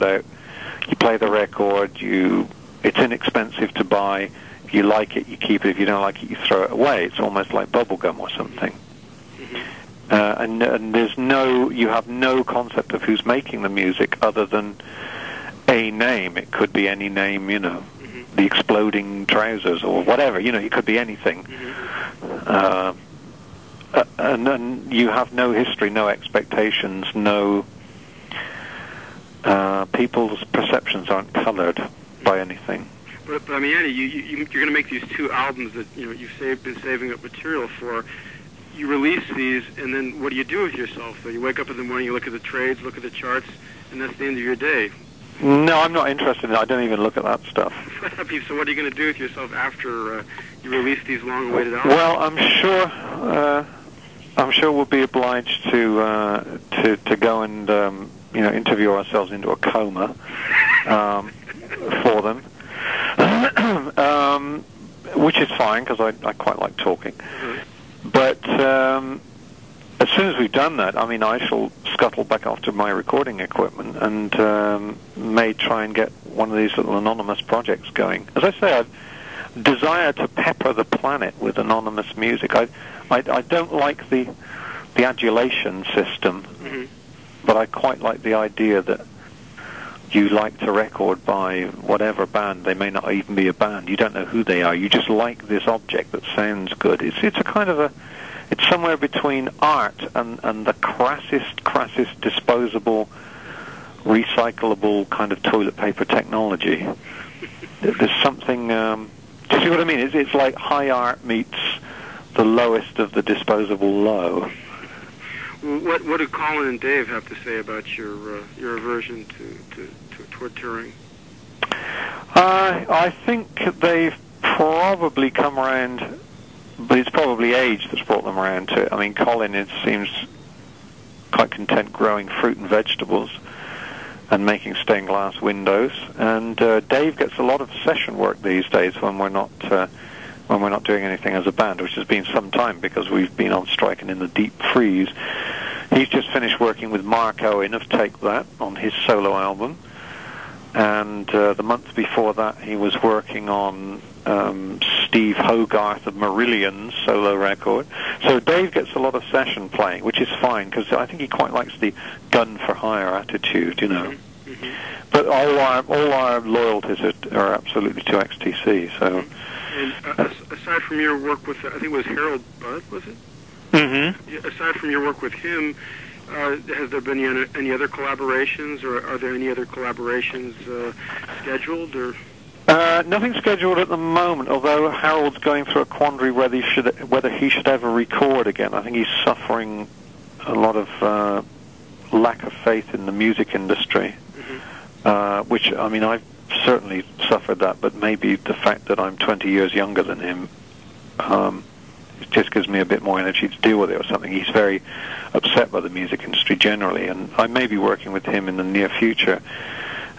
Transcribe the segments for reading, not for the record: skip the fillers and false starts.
out, you play the record, it's inexpensive to buy. If you like it, you keep it. If you don't like it, you throw it away. It's almost like bubble gum or something. And you have no concept of who's making the music other than a name. It could be any name, the Exploding Trousers or whatever. It could be anything. And you have no history, no expectations, no. People's perceptions aren't colored by anything. But I mean, Andy, you're going to make these 2 albums that you've been saving up material for. You release these, and then what do you do with yourself? So you wake up in the morning, you look at the trades, look at the charts, and that's the end of your day. No, I'm not interested in it. I don't even look at that stuff. So what are you going to do with yourself after you release these long-awaited albums? Well, I'm sure we'll be obliged to go and interview ourselves into a coma for them, which is fine because I quite like talking. But as soon as we've done that, I mean, I shall scuttle back off to my recording equipment and may try and get one of these little anonymous projects going. As I say, I desire to pepper the planet with anonymous music. I don't like the adulation system, but I quite like the idea that you like to record by whatever band. They may not even be a band. You don't know who they are. You just like this object that sounds good. It's a kind of it's somewhere between art and the crassest disposable, recyclable kind of toilet paper technology. There's something. Do you see what I mean? It's like high art meets the lowest of the disposable low. What do Colin and Dave have to say about your aversion toward touring? I think they've probably come around, but it's probably age that's brought them around to it. I mean, Colin, it seems quite content growing fruit and vegetables and making stained glass windows, and Dave gets a lot of session work these days when we're not doing anything as a band, which has been some time because we've been on strike and in the deep freeze. He's just finished working with Mark Owen of Take That on his solo album, and the month before that he was working on Steve Hogarth of Marillion's solo record. So Dave gets a lot of session playing, which is fine because I think he quite likes the gun for hire attitude, But all our loyalties are absolutely to XTC. So. And aside from your work with, I think it was Harold Budd, was it? Aside from your work with him, has there been any other collaborations, or are there any other collaborations scheduled? Or nothing scheduled at the moment. Although Harold's going through a quandary whether he should ever record again. I think he's suffering a lot of lack of faith in the music industry, which I mean I've certainly suffered that, but maybe the fact that I'm 20 years younger than him it just gives me a bit more energy to deal with it or something. He's very upset by the music industry generally, and I may be working with him in the near future.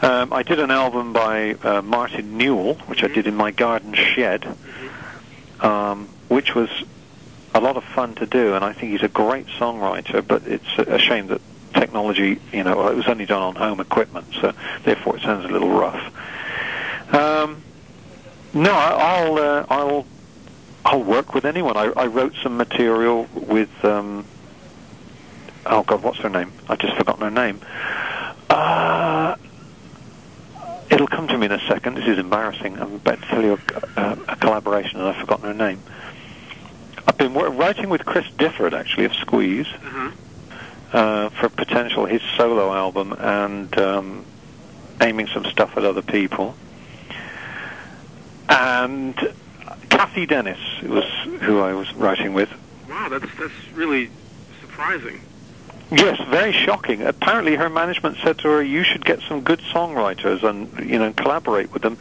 I did an album by Martin Newell, which I did in my garden shed, which was a lot of fun to do, and I think he's a great songwriter, but it's a shame that technology, it was only done on home equipment, so therefore it sounds a little rough. No, I'll work with anyone. I wrote some material with oh God, what's her name? I've just forgotten her name. It'll come to me in a second. This is embarrassing. I'm about to tell you a collaboration, and I've forgotten her name. I've been writing with Chris Difford, actually, of Squeeze, for potential his solo album, and aiming some stuff at other people. And Kathy Dennis was who I was writing with. Wow, that's really surprising. Yes, very shocking. Apparently her management said to her, you should get some good songwriters and, collaborate with them.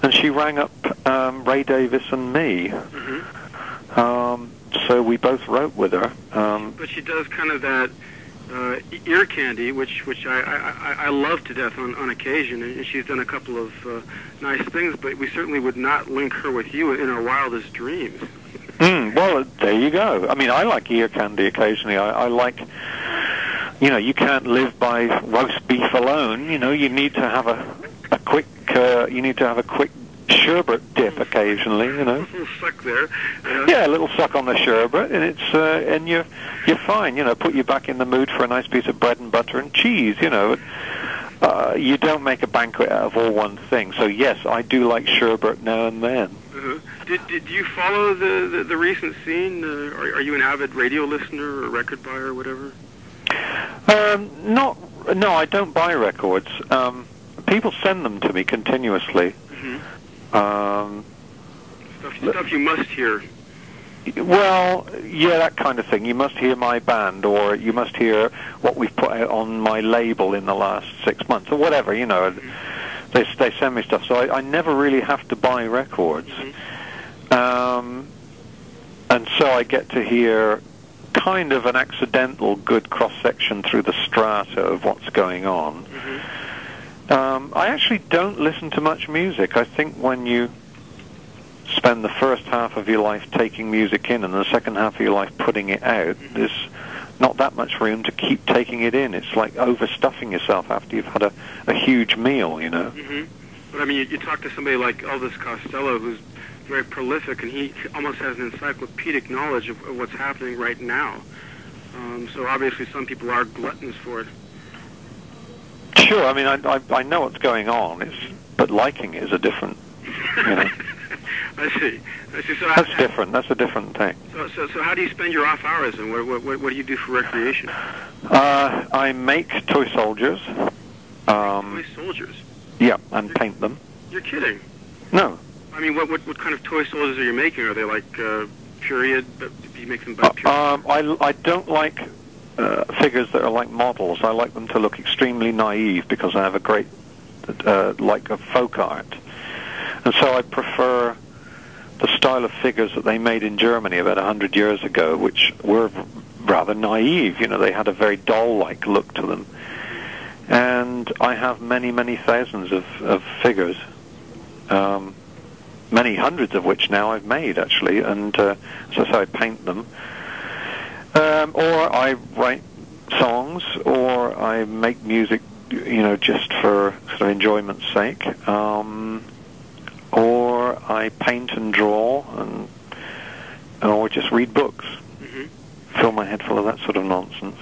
And she rang up Ray Davis and me. So we both wrote with her. But she does kind of that ear candy, which I love to death on occasion, and she's done a couple of nice things, but we certainly would not link her with you in our wildest dreams. Well, there you go. I mean, I like ear candy occasionally. I like you can't live by roast beef alone. You need to have a quick sherbet dip occasionally. A little suck there. Yeah, a little suck on the sherbet, and it's and you're fine. Put you back in the mood for a nice piece of bread and butter and cheese. You don't make a banquet out of all one thing. So yes, I do like sherbet now and then. Did you follow the recent scene? Are you an avid radio listener or record buyer or whatever? No, I don't buy records. People send them to me continuously. Stuff you must hear. Well, yeah, that kind of thing. You must hear my band, or you must hear what we've put out on my label in the last 6 months, or whatever. They send me stuff, so I never really have to buy records. And so I get to hear kind of an accidental good cross-section through the strata of what's going on. I actually don't listen to much music. I think when you spend the first half of your life taking music in and the second half of your life putting it out, there's not that much room to keep taking it in. It's like overstuffing yourself after you've had a huge meal, But I mean, you talk to somebody like Elvis Costello, who's very prolific, and he almost has an encyclopedic knowledge of what's happening right now. So obviously some people are gluttons for it. Sure, I mean, I know what's going on, but liking it is a different, I see. So that's different. That's a different thing. So how do you spend your off hours, and what do you do for recreation? I make toy soldiers. Toy soldiers? Yeah, and paint them. You're kidding? No. I mean, what kind of toy soldiers are you making? Are they like period? Do you make them by period? I don't like figures that are like models. I like them to look extremely naive because I have a great like of folk art, and so I prefer the style of figures that they made in Germany about 100 years ago, which were rather naive. They had a very doll-like look to them. And I have many, many thousands of figures, many hundreds of which now I've made, actually, and so I paint them. Or I write songs, or I make music, just for sort of enjoyment's sake. Or I paint and draw, or just read books. Fill my head full of that sort of nonsense.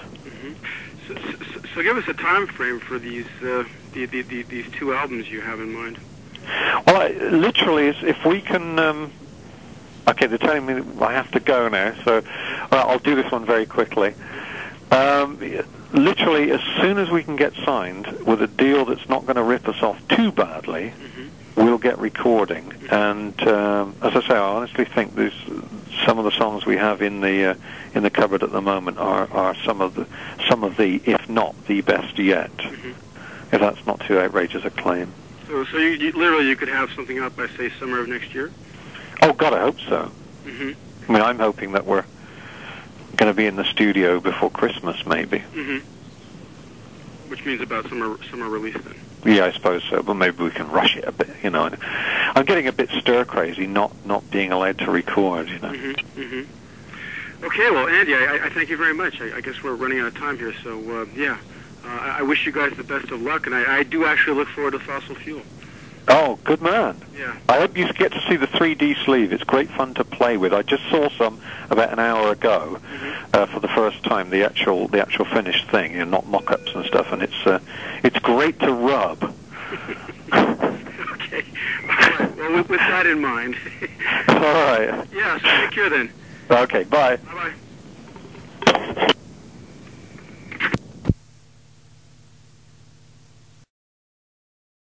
So give us a time frame for these two albums you have in mind. Well, literally, if we can... okay, they're telling me that I have to go now, so I'll do this one very quickly. Literally, as soon as we can get signed with a deal that's not going to rip us off too badly, we'll get recording. And as I say, I honestly think some of the songs we have in the cupboard at the moment are some of the, if not the best yet. If that's not too outrageous a claim. So you literally could have something up by, say, summer of next year? Oh God, I hope so. I mean, I'm hoping that we're going to be in the studio before Christmas, maybe. Which means about summer release then. Yeah, I suppose so, but maybe we can rush it a bit, I'm getting a bit stir-crazy not being allowed to record, Okay, well, Andy, I thank you very much. I guess we're running out of time here, so, yeah. I wish you guys the best of luck, and I do actually look forward to Fossil Fuel. Oh, good man. Yeah. I hope you get to see the 3D sleeve. It's great fun to play with. I just saw some about an hour ago for the first time, the actual finished thing, not mock-ups and stuff, and it's great to rub. Okay. All right. Well, with that in mind. All right. Yeah, so take care then. Okay, bye. Bye-bye.